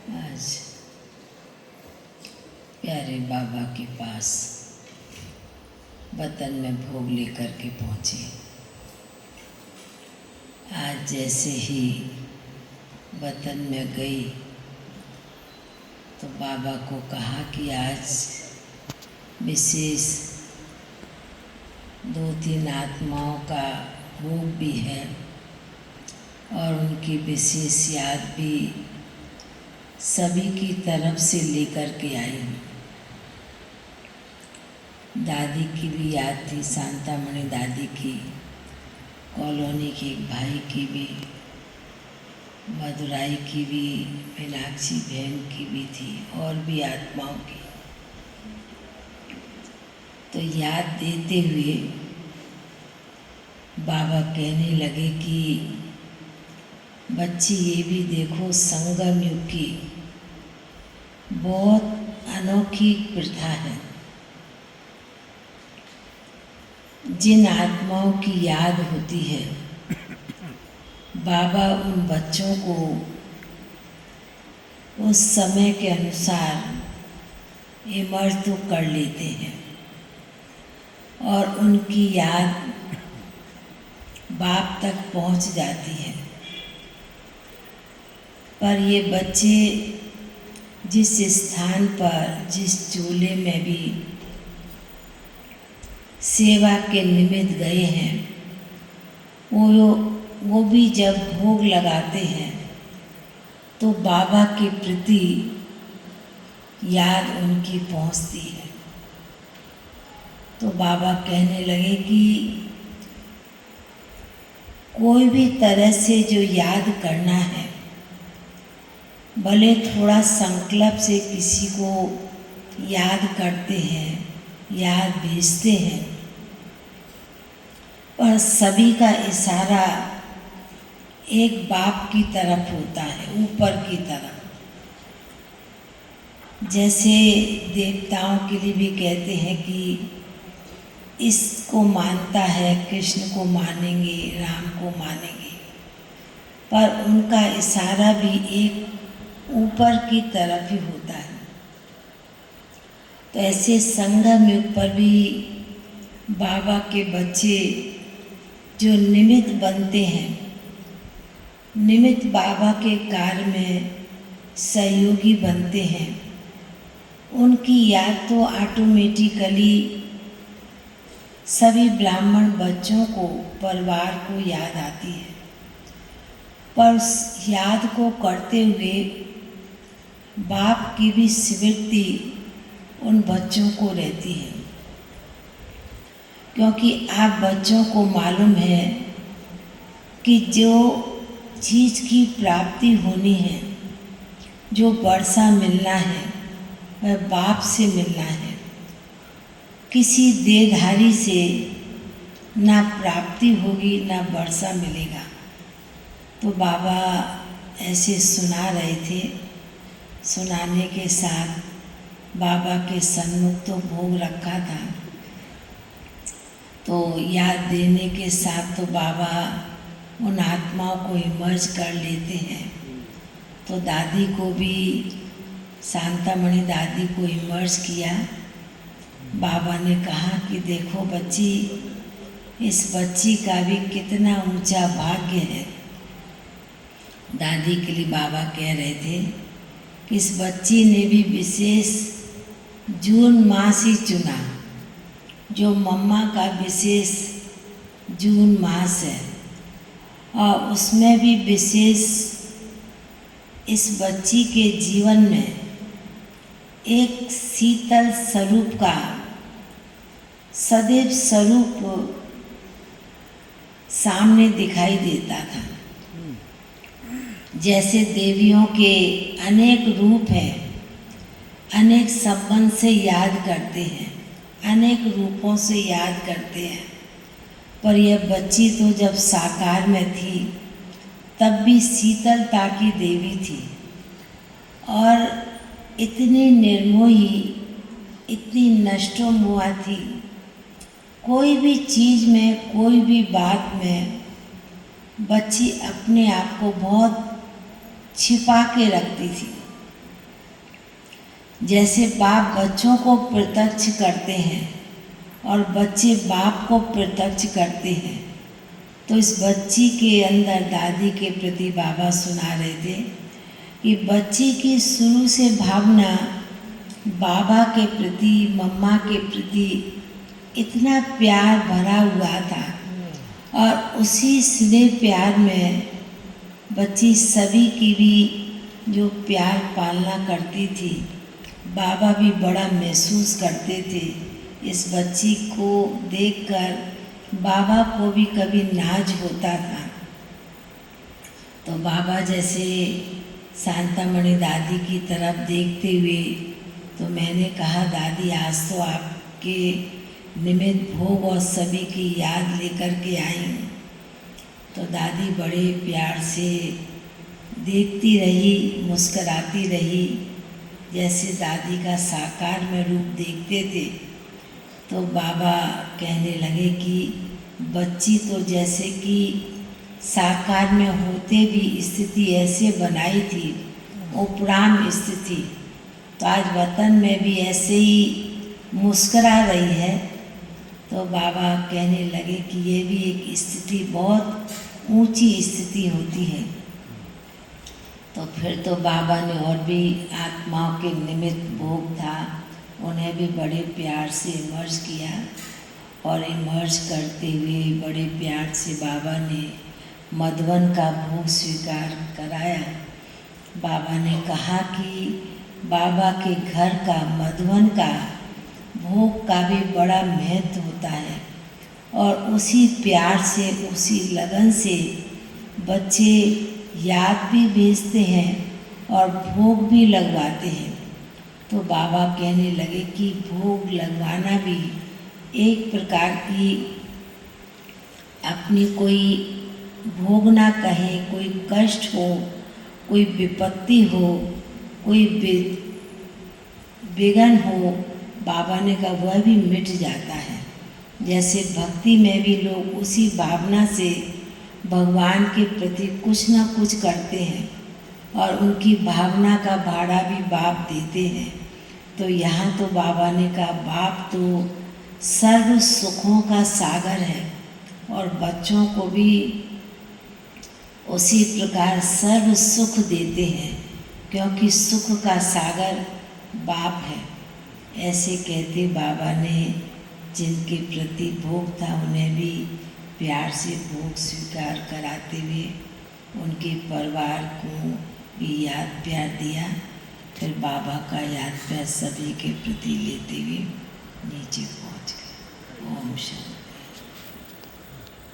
आज प्यारे बाबा के पास वतन में भोग लेकर के पहुँचे। आज जैसे ही वतन में गई तो बाबा को कहा कि आज विशेष 2-3 आत्माओं का भोग भी है और उनकी विशेष याद भी सभी की तरफ से लेकर के आई हूँ। दादी की भी याद थी, शांतामणि दादी की, कॉलोनी के एक भाई की भी, मदुराई की भी, मीनाक्षी बहन की भी थी और भी आत्माओं की। तो याद देते हुए बाबा कहने लगे कि बच्ची ये भी देखो, संगम युग की बहुत अनोखी प्रथा है। जिन आत्माओं की याद होती है बाबा उन बच्चों को उस समय के अनुसार इमर्ज तो कर लेते हैं और उनकी याद बाप तक पहुंच जाती है। पर ये बच्चे जिस स्थान पर, जिस चूल्हे में भी सेवा के निमित्त गए हैं, वो भी जब भोग लगाते हैं तो बाबा के प्रति याद उनकी पहुंचती है। तो बाबा कहने लगे कि कोई भी तरह से जो याद करना है, भले थोड़ा संकल्प से किसी को याद करते हैं, याद भेजते हैं, पर सभी का इशारा एक बाप की तरफ होता है, ऊपर की तरफ। जैसे देवताओं के लिए भी कहते हैं कि इसको मानता है, कृष्ण को मानेंगे, राम को मानेंगे, पर उनका इशारा भी एक ऊपर की तरफ ही होता है। तो ऐसे संगम युग पर भी बाबा के बच्चे जो निमित्त बनते हैं, निमित्त बाबा के कार्य में सहयोगी बनते हैं, उनकी याद तो ऑटोमेटिकली सभी ब्राह्मण बच्चों को, परिवार को याद आती है। पर उस याद को करते हुए बाप की भी स्मृति उन बच्चों को रहती है, क्योंकि आप बच्चों को मालूम है कि जो चीज़ की प्राप्ति होनी है, जो वर्षा मिलना है, वह बाप से मिलना है। किसी देहधारी से ना प्राप्ति होगी, ना वर्षा मिलेगा। तो बाबा ऐसे सुना रहे थे। सुनाने के साथ बाबा के सन्मुख तो भोग रखा था, तो याद देने के साथ तो बाबा उन आत्माओं को इमर्ज कर लेते हैं। तो दादी को भी, शांतामणि दादी को इमर्ज किया। बाबा ने कहा कि देखो बच्ची, इस बच्ची का भी कितना ऊंचा भाग्य है। दादी के लिए बाबा कह रहे थे कि इस बच्ची ने भी विशेष जून मास ही चुना, जो मम्मा का विशेष जून मास है, और उसमें भी विशेष इस बच्ची के जीवन में एक शीतल स्वरूप का सदैव स्वरूप सामने दिखाई देता था। जैसे देवियों के अनेक रूप हैं, अनेक संबंध से याद करते हैं, अनेक रूपों से याद करते हैं, पर यह बच्ची तो जब साकार में थी तब भी शीतलता की देवी थी और इतनी निर्मोही, इतनी नष्टोमुआ थी। कोई भी चीज़ में, कोई भी बात में बच्ची अपने आप को बहुत छिपा के रखती थी। जैसे बाप बच्चों को प्रत्यक्ष करते हैं और बच्चे बाप को प्रत्यक्ष करते हैं। तो इस बच्ची के अंदर दादी के प्रति बाबा सुना रहे थे कि बच्ची की शुरू से भावना बाबा के प्रति, मम्मा के प्रति इतना प्यार भरा हुआ था और उसी स्नेह प्यार में बच्ची सभी की भी जो प्यार पालना करती थी, बाबा भी बड़ा महसूस करते थे। इस बच्ची को देखकर बाबा को भी कभी नाज होता था। तो बाबा जैसे शांतामणि दादी की तरफ देखते हुए, तो मैंने कहा दादी आज तो आपके निमित्त भोग और सभी की याद लेकर के आई हूँ। तो दादी बड़े प्यार से देखती रही, मुस्कराती रही, जैसे दादी का साकार में रूप देखते थे। तो बाबा कहने लगे कि बच्ची तो जैसे कि साकार में होते भी स्थिति ऐसे बनाई थी, उपराम स्थिति, तो आज वतन में भी ऐसे ही मुस्करा रही है। तो बाबा कहने लगे कि ये भी एक स्थिति, बहुत ऊंची स्थिति होती है। तो फिर तो बाबा ने और भी आत्माओं के निमित्त भोग था, उन्हें भी बड़े प्यार से इमर्ज किया और इमर्ज करते हुए बड़े प्यार से बाबा ने मधुवन का भोग स्वीकार कराया। बाबा ने कहा कि बाबा के घर का, मधुवन का भोग का भी बड़ा महत्व होता है और उसी प्यार से, उसी लगन से बच्चे याद भी भेजते हैं और भोग भी लगवाते हैं। तो बाबा कहने लगे कि भोग लगवाना भी एक प्रकार की अपनी कोई भोग ना कहें, कोई कष्ट हो, कोई विपत्ति हो, कोई विघ्न हो, बाबा ने कहा वह भी मिट जाता है। जैसे भक्ति में भी लोग उसी भावना से भगवान के प्रति कुछ न कुछ करते हैं और उनकी भावना का भाड़ा भी बाप देते हैं। तो यहाँ तो बाबा ने कहा बाप तो सर्व सुखों का सागर है और बच्चों को भी उसी प्रकार सर्व सुख देते हैं, क्योंकि सुख का सागर बाप है। ऐसे कहते बाबा ने जिनके प्रति भोग था उन्हें भी प्यार से भोग स्वीकार कराते हुए उनके परिवार को भी याद प्यार दिया। फिर बाबा का याद प्यार सभी के प्रति लेते हुए नीचे पहुँच गए।